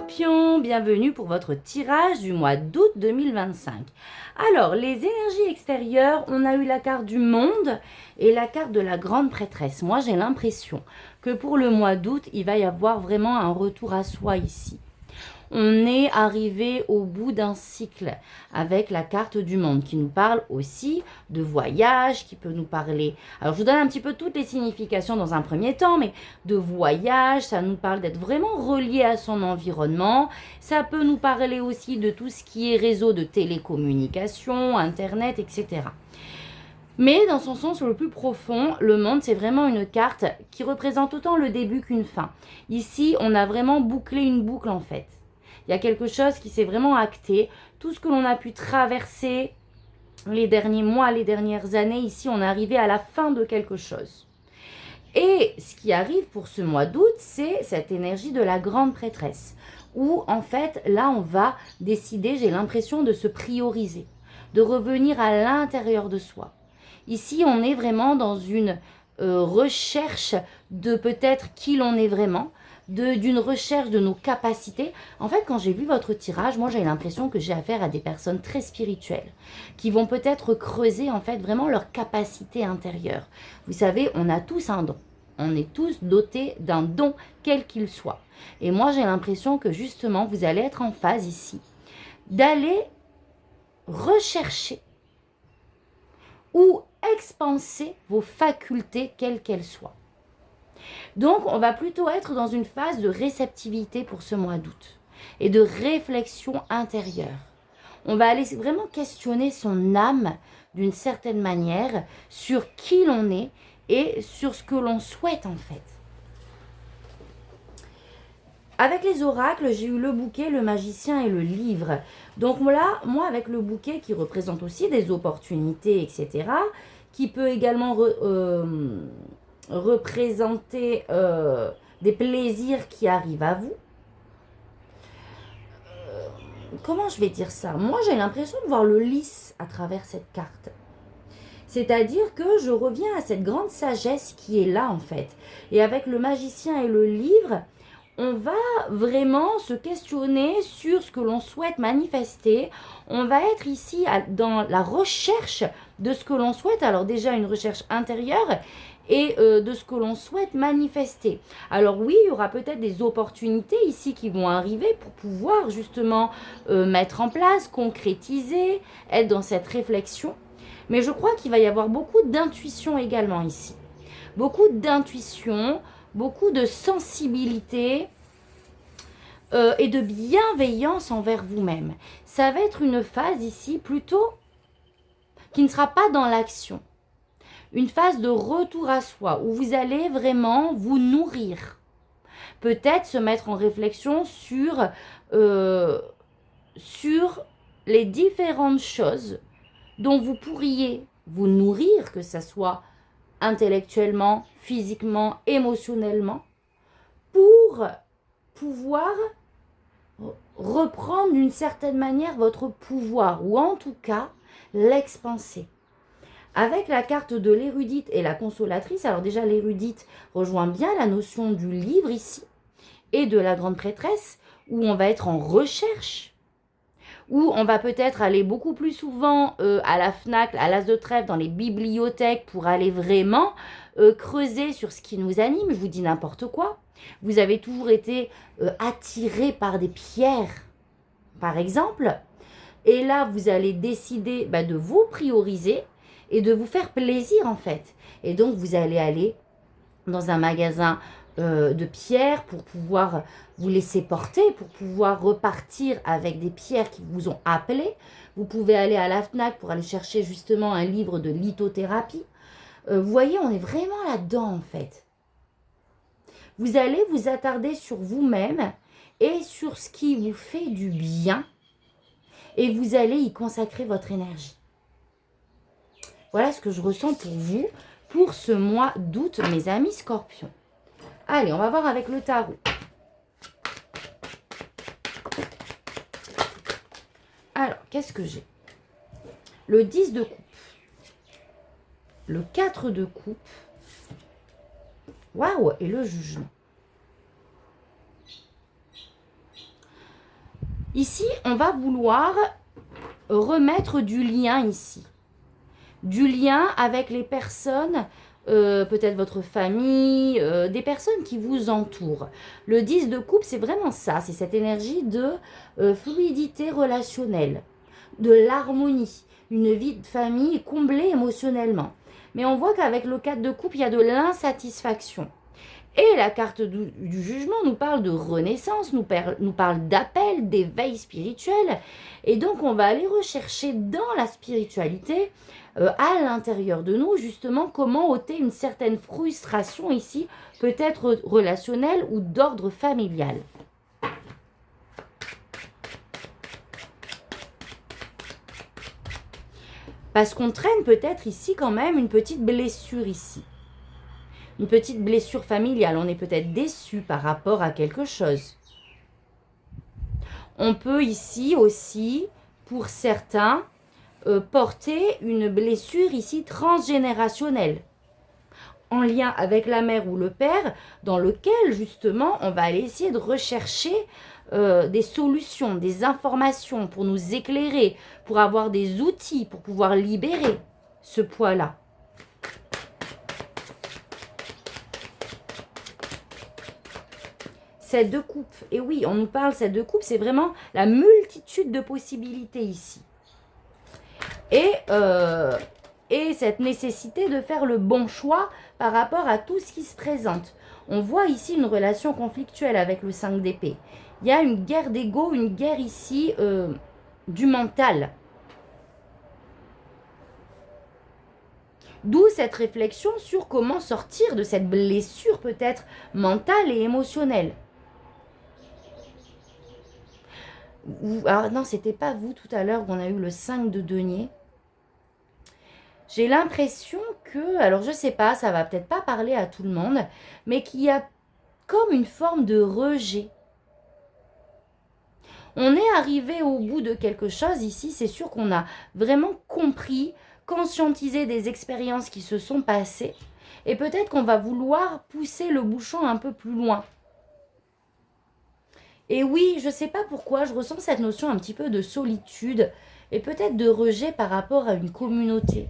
Scorpion, bienvenue pour votre tirage du mois d'août 2025. Alors, les énergies extérieures, on a eu la carte du monde et la carte de la grande prêtresse. Moi, j'ai l'impression que pour le mois d'août, il va y avoir vraiment un retour à soi ici. On est arrivé au bout d'un cycle avec la carte du monde qui nous parle aussi de voyage, qui peut nous parler. Alors je vous donne un petit peu toutes les significations dans un premier temps, mais de voyage, ça nous parle d'être vraiment relié à son environnement. Ça peut nous parler aussi de tout ce qui est réseau de télécommunications, internet, etc. Mais dans son sens le plus profond, le monde, c'est vraiment une carte qui représente autant le début qu'une fin. Ici, on a vraiment bouclé une boucle en fait. Il y a quelque chose qui s'est vraiment acté. Tout ce que l'on a pu traverser les derniers mois, les dernières années, ici, on est arrivé à la fin de quelque chose. Et ce qui arrive pour ce mois d'août, c'est cette énergie de la grande prêtresse. Où, en fait, là, on va décider, j'ai l'impression, de se prioriser, de revenir à l'intérieur de soi. Ici, on est vraiment dans une recherche de peut-être qui l'on est vraiment, d'une recherche de nos capacités. En fait, quand j'ai vu votre tirage, moi j'ai l'impression que j'ai affaire à des personnes très spirituelles qui vont peut-être creuser en fait vraiment leur capacité intérieure. Vous savez, on a tous un don. On est tous dotés d'un don, quel qu'il soit. Et moi j'ai l'impression que justement, vous allez être en phase ici d'aller rechercher ou expanser vos facultés, quelles qu'elles soient. Donc, on va plutôt être dans une phase de réceptivité pour ce mois d'août et de réflexion intérieure. On va aller vraiment questionner son âme d'une certaine manière sur qui l'on est et sur ce que l'on souhaite en fait. Avec les oracles, j'ai eu le bouquet, le magicien et le livre. Donc là, moi, avec le bouquet qui représente aussi des opportunités, etc., qui peut également représenter des plaisirs qui arrivent à vous. Comment je vais dire ça? Moi, j'ai l'impression de voir le lys à travers cette carte. C'est-à-dire que je reviens à cette grande sagesse qui est là, en fait. Et avec le magicien et le livre, on va vraiment se questionner sur ce que l'on souhaite manifester. On va être ici dans la recherche de ce que l'on souhaite. Alors déjà, une recherche intérieure et de ce que l'on souhaite manifester. Alors oui, il y aura peut-être des opportunités ici qui vont arriver pour pouvoir justement mettre en place, concrétiser, être dans cette réflexion. Mais je crois qu'il va y avoir beaucoup d'intuition également ici. Beaucoup d'intuition, beaucoup de sensibilité et de bienveillance envers vous-même. Ça va être une phase ici plutôt qui ne sera pas dans l'action. Une phase de retour à soi où vous allez vraiment vous nourrir. Peut-être se mettre en réflexion sur les différentes choses dont vous pourriez vous nourrir, que ce soit intellectuellement, physiquement, émotionnellement, pour pouvoir reprendre d'une certaine manière votre pouvoir, ou en tout cas l'expanser. Avec la carte de l'érudite et la consolatrice, alors déjà l'érudite rejoint bien la notion du livre ici, et de la grande prêtresse, où on va être en recherche, où on va peut-être aller beaucoup plus souvent à la FNAC, à l'As de Trèfle, dans les bibliothèques, pour aller vraiment creuser sur ce qui nous anime. Je vous dis n'importe quoi. Vous avez toujours été attiré par des pierres, par exemple. Et là, vous allez décider de vous prioriser et de vous faire plaisir, en fait. Et donc, vous allez aller dans un magasin de pierres pour pouvoir vous laisser porter, pour pouvoir repartir avec des pierres qui vous ont appelé. Vous pouvez aller à la FNAC pour aller chercher justement un livre de lithothérapie. Vous voyez, on est vraiment là-dedans, en fait. Vous allez vous attarder sur vous-même et sur ce qui vous fait du bien. Et vous allez y consacrer votre énergie. Voilà ce que je ressens pour vous, pour ce mois d'août, mes amis scorpions. Allez, on va voir avec le tarot. Alors, qu'est-ce que j'ai? Le 10 de coupe. Le 4 de coupe. Waouh, et le jugement. Ici, on va vouloir remettre du lien ici. Du lien avec les personnes, peut-être votre famille, des personnes qui vous entourent. Le 10 de coupe, c'est vraiment ça, c'est cette énergie de fluidité relationnelle, de l'harmonie, une vie de famille comblée émotionnellement. Mais on voit qu'avec le 4 de coupe, il y a de l'insatisfaction. Et la carte du jugement nous parle de renaissance, nous parle d'appel, d'éveil spirituel. Et donc, on va aller rechercher dans la spiritualité, à l'intérieur de nous, justement, comment ôter une certaine frustration ici, peut-être relationnelle ou d'ordre familial. Parce qu'on traîne peut-être ici quand même une petite blessure ici. Une petite blessure familiale, on est peut-être déçu par rapport à quelque chose. On peut ici aussi, pour certains, porter une blessure ici transgénérationnelle, en lien avec la mère ou le père, dans lequel justement on va aller essayer de rechercher des solutions, des informations pour nous éclairer, pour avoir des outils, pour pouvoir libérer ce poids-là. Cette de coupe, et oui, on nous parle, cette de coupe, c'est vraiment la multitude de possibilités ici. Et cette nécessité de faire le bon choix par rapport à tout ce qui se présente. On voit ici une relation conflictuelle avec le 5 d'épée. Il y a une guerre d'ego, une guerre ici du mental. D'où cette réflexion sur comment sortir de cette blessure peut-être mentale et émotionnelle. Alors non, c'était pas vous tout à l'heure où on a eu le 5 de denier. J'ai l'impression que, alors je sais pas, ça va peut-être pas parler à tout le monde, mais qu'il y a comme une forme de rejet. On est arrivé au bout de quelque chose ici, c'est sûr qu'on a vraiment compris, conscientisé des expériences qui se sont passées, et peut-être qu'on va vouloir pousser le bouchon un peu plus loin. Et oui, je ne sais pas pourquoi, je ressens cette notion un petit peu de solitude et peut-être de rejet par rapport à une communauté,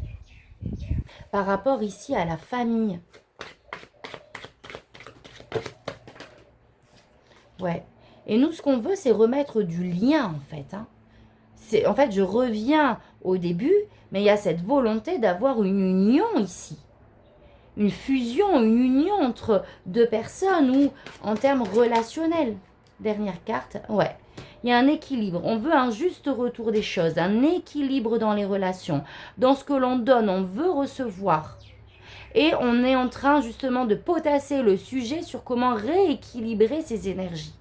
par rapport ici à la famille. Ouais. Et nous, ce qu'on veut, c'est remettre du lien, en fait. En fait, je reviens au début, mais il y a cette volonté d'avoir une union ici. Une fusion, une union entre deux personnes ou en termes relationnels. Dernière carte, ouais. Il y a un équilibre. On veut un juste retour des choses, un équilibre dans les relations. Dans ce que l'on donne, on veut recevoir. Et on est en train justement de potasser le sujet sur comment rééquilibrer ces énergies.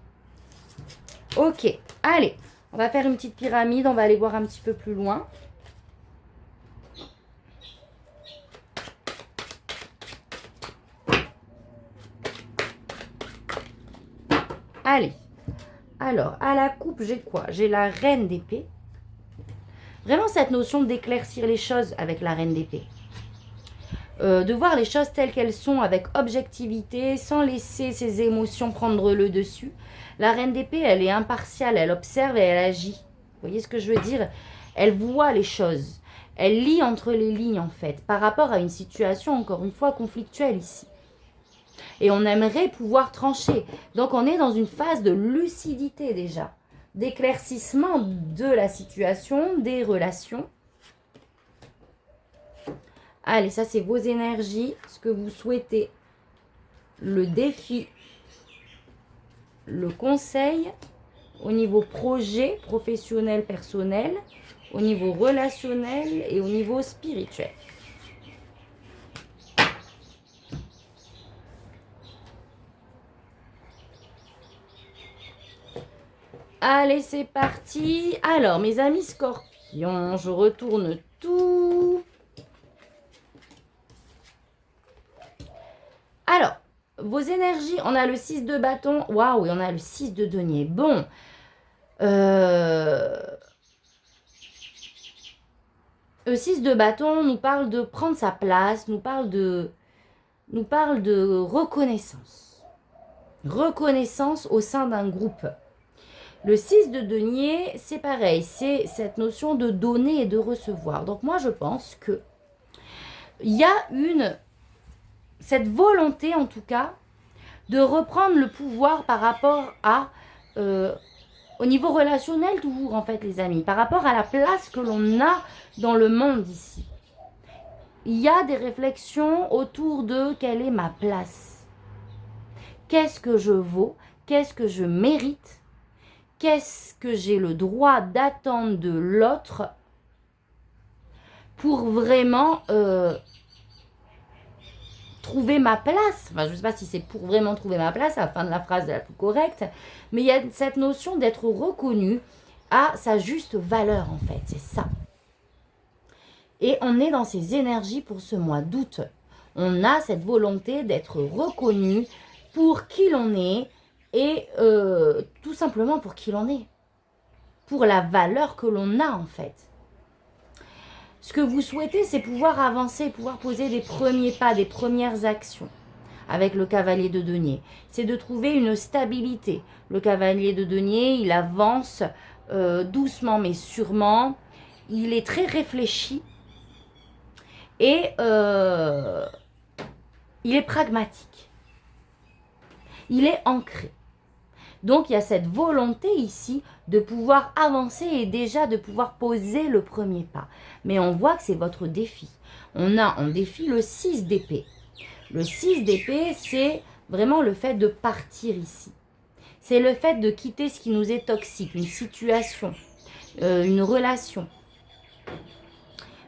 Ok, allez, on va faire une petite pyramide, on va aller voir un petit peu plus loin. Allez, alors, à la coupe, j'ai quoi? J'ai la reine d'épée. Vraiment cette notion d'éclaircir les choses avec la reine d'épée. De voir les choses telles qu'elles sont avec objectivité, sans laisser ses émotions prendre le dessus. La reine d'épée, elle est impartiale, elle observe et elle agit. Vous voyez ce que je veux dire? Elle voit les choses. Elle lit entre les lignes, en fait, par rapport à une situation, encore une fois, conflictuelle ici. Et on aimerait pouvoir trancher. Donc, on est dans une phase de lucidité déjà, d'éclaircissement de la situation, des relations. Allez, ça, c'est vos énergies, ce que vous souhaitez, le défi, le conseil, au niveau projet, professionnel, personnel, au niveau relationnel et au niveau spirituel. Allez, c'est parti. Alors, mes amis scorpions, je retourne tout. Alors, vos énergies, on a le 6 de bâton. Waouh, et on a le 6 de denier. Bon. Le 6 de bâton nous parle de prendre sa place, nous parle de reconnaissance. Reconnaissance au sein d'un groupe. Le 6 de denier, c'est pareil, c'est cette notion de donner et de recevoir. Donc moi, je pense que il y a cette volonté, en tout cas, de reprendre le pouvoir par rapport à, au niveau relationnel toujours, en fait, les amis, par rapport à la place que l'on a dans le monde ici. Il y a des réflexions autour de quelle est ma place. Qu'est-ce que je vaux? Qu'est-ce que je mérite? Qu'est-ce que j'ai le droit d'attendre de l'autre pour vraiment trouver ma place? Enfin, je ne sais pas si c'est pour vraiment trouver ma place, la fin de la phrase est la plus correcte, mais il y a cette notion d'être reconnu à sa juste valeur, en fait, c'est ça. Et on est dans ces énergies pour ce mois d'août. On a cette volonté d'être reconnu pour qui l'on est et tout simplement pour qui l'on est. Pour la valeur que l'on a, en fait. Ce que vous souhaitez, c'est pouvoir avancer, pouvoir poser des premiers pas, des premières actions avec le cavalier de denier. C'est de trouver une stabilité. Le cavalier de denier, il avance doucement mais sûrement. Il est très réfléchi et il est pragmatique. Il est ancré. Donc, il y a cette volonté ici de pouvoir avancer et déjà de pouvoir poser le premier pas. Mais on voit que c'est votre défi. On a en défi le 6 d'épée. Le 6 d'épée, c'est vraiment le fait de partir ici. C'est le fait de quitter ce qui nous est toxique, une situation, une relation.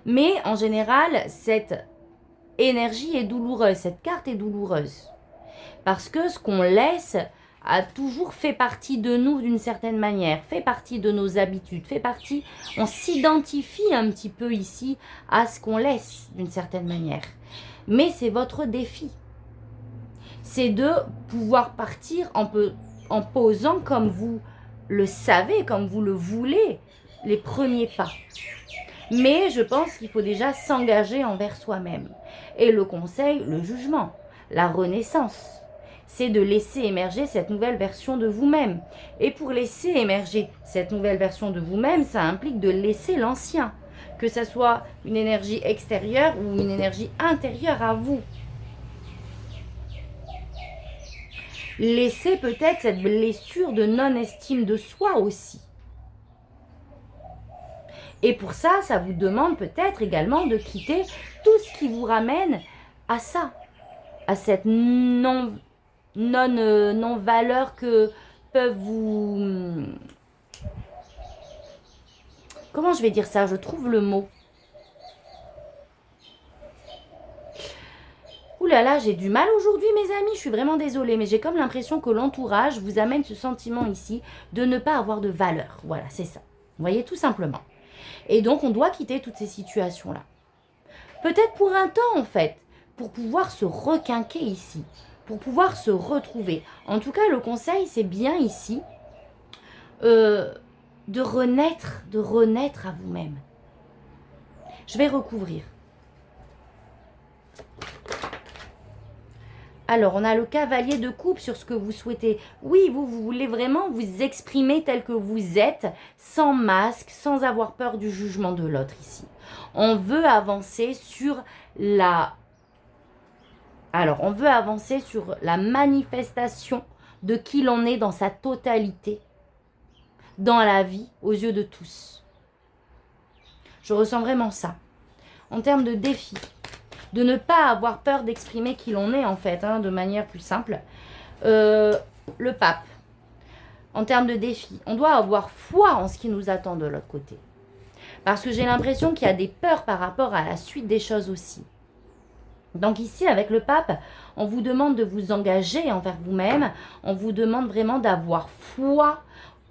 Mais en général, cette énergie est douloureuse, cette carte est douloureuse. Parce que ce qu'on laisse a toujours fait partie de nous d'une certaine manière, fait partie de nos habitudes, fait partie, on s'identifie un petit peu ici à ce qu'on laisse d'une certaine manière. Mais c'est votre défi. C'est de pouvoir partir en posant comme vous le savez, comme vous le voulez, les premiers pas. Mais je pense qu'il faut déjà s'engager envers soi-même. Et le conseil, le jugement, la renaissance, c'est de laisser émerger cette nouvelle version de vous-même. Et pour laisser émerger cette nouvelle version de vous-même, ça implique de laisser l'ancien. Que ça soit une énergie extérieure ou une énergie intérieure à vous. Laissez peut-être cette blessure de non-estime de soi aussi. Et pour ça, ça vous demande peut-être également de quitter tout ce qui vous ramène à ça, à cette non-valeur que peuvent vous... Comment je vais dire ça? Je trouve le mot. Ouh là là, j'ai du mal aujourd'hui mes amis, je suis vraiment désolée, mais j'ai comme l'impression que l'entourage vous amène ce sentiment ici de ne pas avoir de valeur. Voilà, c'est ça. Vous voyez, tout simplement. Et donc, on doit quitter toutes ces situations-là. Peut-être pour un temps, en fait, pour pouvoir se requinquer ici, pour pouvoir se retrouver. En tout cas, le conseil, c'est bien ici de renaître à vous-même. Je vais recouvrir. Alors, on a le cavalier de coupe sur ce que vous souhaitez. Oui, vous voulez vraiment vous exprimer tel que vous êtes, sans masque, sans avoir peur du jugement de l'autre ici. On veut avancer sur on veut avancer sur la manifestation de qui l'on est dans sa totalité, dans la vie, aux yeux de tous. Je ressens vraiment ça. En termes de défi, de ne pas avoir peur d'exprimer qui l'on est en fait, de manière plus simple. Le pape, en termes de défi, on doit avoir foi en ce qui nous attend de l'autre côté. Parce que j'ai l'impression qu'il y a des peurs par rapport à la suite des choses aussi. Donc ici, avec le pape, on vous demande de vous engager envers vous-même. On vous demande vraiment d'avoir foi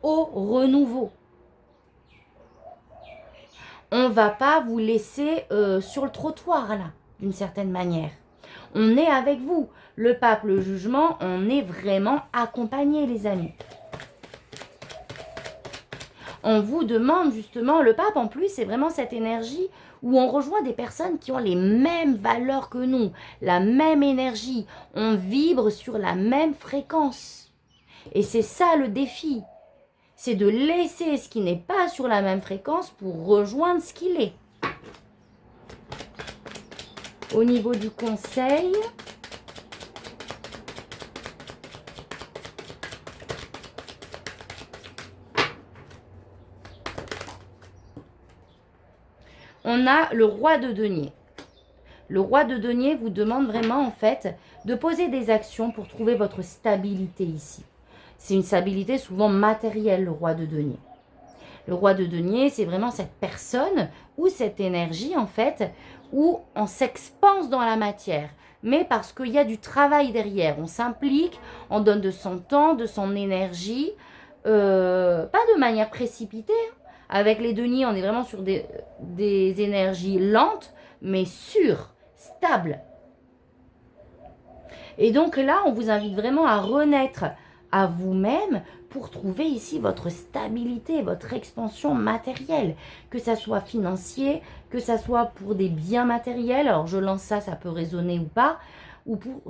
au renouveau. On ne va pas vous laisser sur le trottoir là, d'une certaine manière. On est avec vous. Le pape, le jugement, on est vraiment accompagnés, les amis. On vous demande justement, le pape en plus, c'est vraiment cette énergie où on rejoint des personnes qui ont les mêmes valeurs que nous, la même énergie. On vibre sur la même fréquence. Et c'est ça le défi. c'est de laisser ce qui n'est pas sur la même fréquence pour rejoindre ce qu'il est. Au niveau du conseil, on a le roi de denier. Le roi de denier vous demande vraiment en fait de poser des actions pour trouver votre stabilité ici. C'est une stabilité souvent matérielle, le roi de denier. Le roi de denier, c'est vraiment cette personne ou cette énergie en fait où on s'expanse dans la matière. Mais parce qu'il y a du travail derrière, on s'implique, on donne de son temps, de son énergie, pas de manière précipitée. Avec les deniers, on est vraiment sur des énergies lentes, mais sûres, stables. Et donc là, on vous invite vraiment à renaître à vous-même pour trouver ici votre stabilité, votre expansion matérielle, que ça soit financier, que ça soit pour des biens matériels. Alors je lance ça, ça peut résonner ou pas, ou pour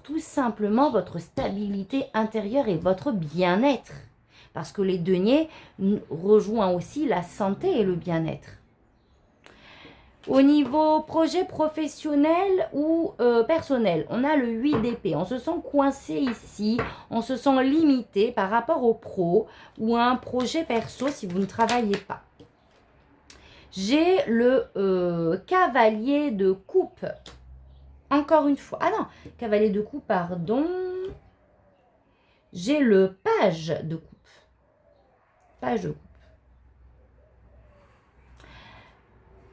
tout simplement votre stabilité intérieure et votre bien-être. Parce que les deniers rejoignent aussi la santé et le bien-être. Au niveau projet professionnel ou personnel, on a le 8 d'épée. On se sent coincé ici, on se sent limité par rapport au pro ou à un projet perso si vous ne travaillez pas. J'ai le cavalier de coupe. Encore une fois. Ah non, cavalier de coupe, pardon. J'ai le page de coupe. Page de coupe.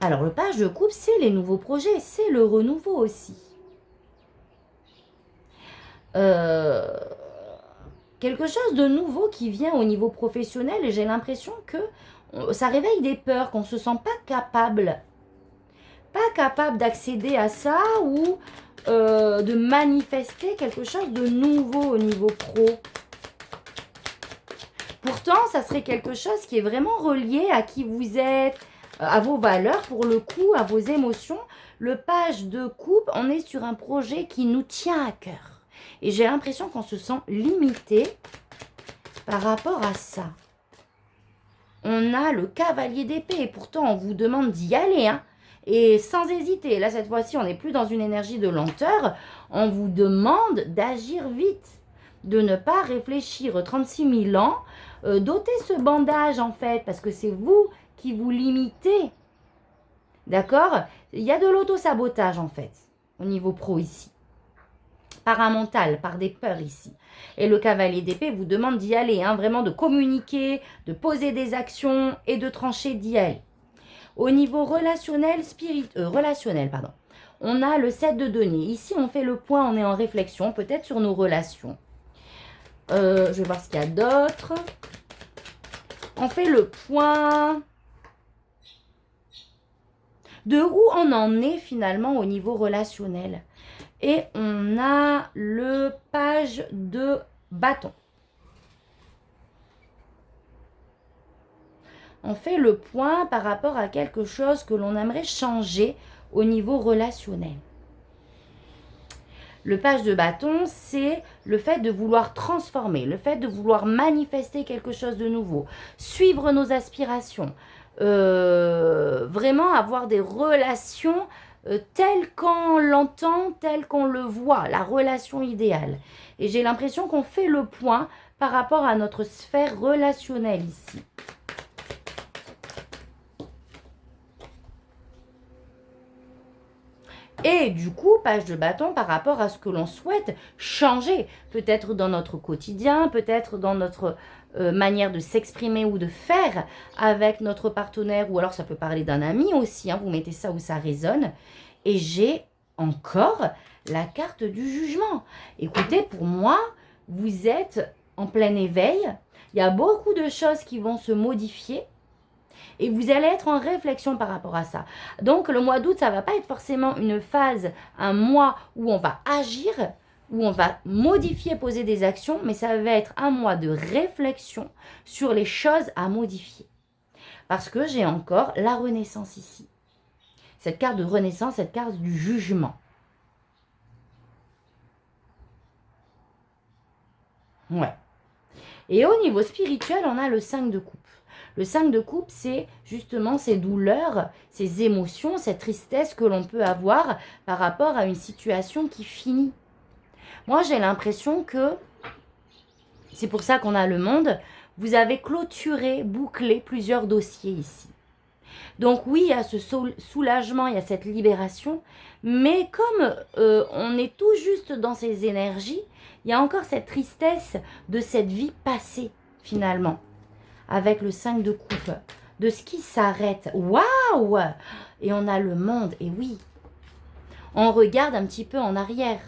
Alors, le page de coupe, c'est les nouveaux projets, c'est le renouveau aussi. Quelque chose de nouveau qui vient au niveau professionnel et j'ai l'impression que ça réveille des peurs, qu'on ne se sent pas capable d'accéder à ça ou de manifester quelque chose de nouveau au niveau pro. Pourtant, ça serait quelque chose qui est vraiment relié à qui vous êtes, à vos valeurs, pour le coup, à vos émotions. Le page de coupe, on est sur un projet qui nous tient à cœur. Et j'ai l'impression qu'on se sent limité par rapport à ça. On a le cavalier d'épée et pourtant on vous demande d'y aller, hein, et sans hésiter. Là, cette fois-ci, on n'est plus dans une énergie de lenteur. On vous demande d'agir vite, de ne pas réfléchir 36 000 ans, d'ôter ce bandage en fait, parce que c'est vous qui vous limitez. D'accord? Il y a de l'auto-sabotage en fait, au niveau pro ici. Par un mental, par des peurs ici. Et le cavalier d'épée vous demande d'y aller, hein, vraiment de communiquer, de poser des actions et de trancher d'y aller. Au niveau relationnel, on a le 7 de denier. Ici, on fait le point, on est en réflexion, peut-être sur nos relations. Je vais voir ce qu'il y a d'autre. On fait le point de où on en est finalement au niveau relationnel. Et on a le page de bâton. On fait le point par rapport à quelque chose que l'on aimerait changer au niveau relationnel. Le page de bâton, c'est le fait de vouloir transformer, le fait de vouloir manifester quelque chose de nouveau, suivre nos aspirations, vraiment avoir des relations telles qu'on l'entend, telles qu'on le voit, la relation idéale. Et j'ai l'impression qu'on fait le point par rapport à notre sphère relationnelle ici. Et du coup, page de bâton par rapport à ce que l'on souhaite changer, peut-être dans notre quotidien, peut-être dans notre manière de s'exprimer ou de faire avec notre partenaire, ou alors ça peut parler d'un ami aussi, hein, vous mettez ça où ça résonne. Et j'ai encore la carte du jugement. Écoutez, pour moi, vous êtes en plein éveil, il y a beaucoup de choses qui vont se modifier. Et vous allez être en réflexion par rapport à ça. Donc, le mois d'août, ça ne va pas être forcément une phase, un mois où on va agir, où on va modifier, poser des actions, mais ça va être un mois de réflexion sur les choses à modifier. Parce que j'ai encore la renaissance ici. Cette carte de renaissance, cette carte du jugement. Ouais. Et au niveau spirituel, on a le 5 de coupe. Le 5 de coupe, c'est justement ces douleurs, ces émotions, cette tristesse que l'on peut avoir par rapport à une situation qui finit. Moi, j'ai l'impression que, c'est pour ça qu'on a le monde, vous avez clôturé, bouclé plusieurs dossiers ici. Donc oui, il y a ce soulagement, il y a cette libération, mais comme on est tout juste dans ces énergies, il y a encore cette tristesse de cette vie passée, finalement, avec le 5 de coupe, de ce qui s'arrête. Waouh! Et on a le monde, et oui, on regarde un petit peu en arrière.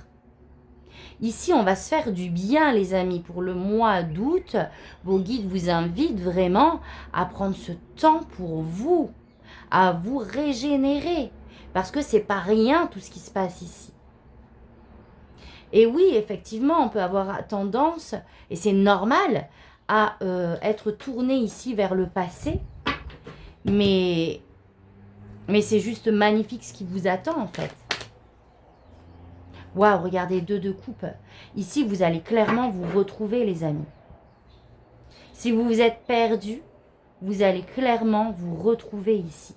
Ici, on va se faire du bien, les amis. Pour le mois d'août, vos guides vous invitent vraiment à prendre ce temps pour vous, à vous régénérer. Parce que c'est pas rien tout ce qui se passe ici. Et oui, effectivement, on peut avoir tendance, et c'est normal, à être tourné ici vers le passé. Mais c'est juste magnifique ce qui vous attend, en fait. Waouh, regardez, 2 de coupe. Ici, vous allez clairement vous retrouver, les amis. Si vous vous êtes perdu, vous allez clairement vous retrouver ici.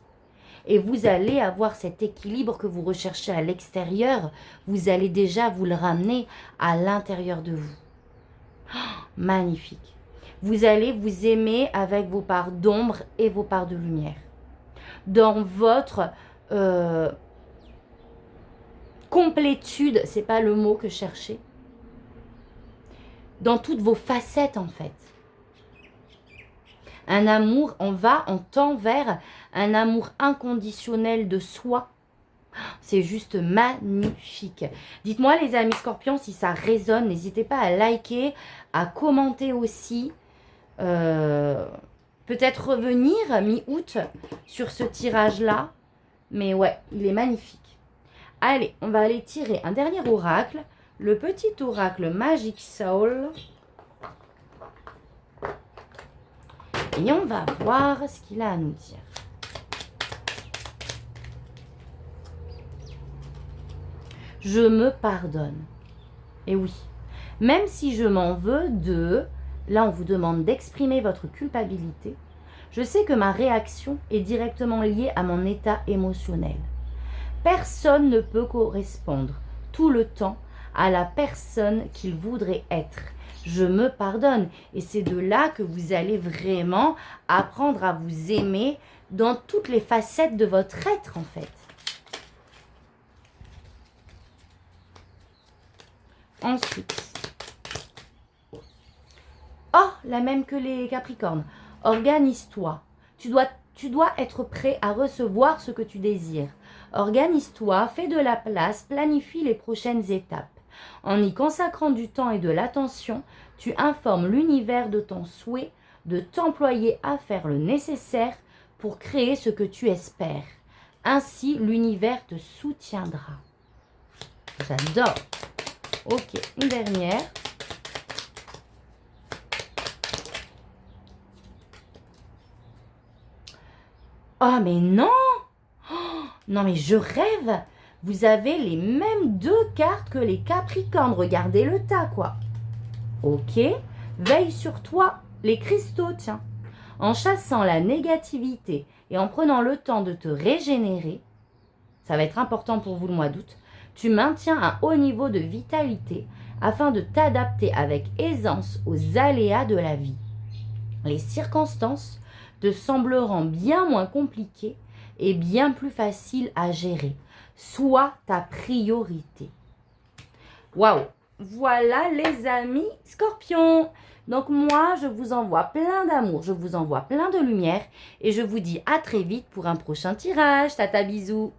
Et vous allez avoir cet équilibre que vous recherchez à l'extérieur. Vous allez déjà vous le ramener à l'intérieur de vous. Oh, magnifique. Vous allez vous aimer avec vos parts d'ombre et vos parts de lumière. Dans votre complétude, c'est pas le mot que je cherchais. Dans toutes vos facettes, en fait. Un amour, on tend vers un amour inconditionnel de soi. C'est juste magnifique. Dites-moi, les amis scorpions, si ça résonne, n'hésitez pas à liker, à commenter aussi. Peut-être revenir mi-août sur ce tirage-là. Mais ouais, il est magnifique. Allez, on va aller tirer un dernier oracle. Le petit oracle Magic Soul. Et on va voir ce qu'il a à nous dire. Je me pardonne. Et oui, même si je m'en veux là on vous demande d'exprimer votre culpabilité, je sais que ma réaction est directement liée à mon état émotionnel. Personne ne peut correspondre tout le temps à la personne qu'il voudrait être. Je me pardonne. Et c'est de là que vous allez vraiment apprendre à vous aimer dans toutes les facettes de votre être, en fait. Ensuite. Oh, la même que les Capricornes. Organise-toi. Tu dois être prêt à recevoir ce que tu désires. Organise-toi, fais de la place, planifie les prochaines étapes. En y consacrant du temps et de l'attention, tu informes l'univers de ton souhait de t'employer à faire le nécessaire pour créer ce que tu espères. Ainsi, l'univers te soutiendra. J'adore. Ok, une dernière. Oh, mais non! Oh, non, mais je rêve! Vous avez les mêmes 2 cartes que les Capricornes. Regardez le tas, quoi. Ok. Veille sur toi, les cristaux, tiens. En chassant la négativité et en prenant le temps de te régénérer, ça va être important pour vous le mois d'août, tu maintiens un haut niveau de vitalité afin de t'adapter avec aisance aux aléas de la vie. Les circonstances te sembleront bien moins compliquées et bien plus faciles à gérer. Sois ta priorité. Waouh! Voilà les amis scorpions. Donc moi, je vous envoie plein d'amour, je vous envoie plein de lumière et je vous dis à très vite pour un prochain tirage. Tata bisous.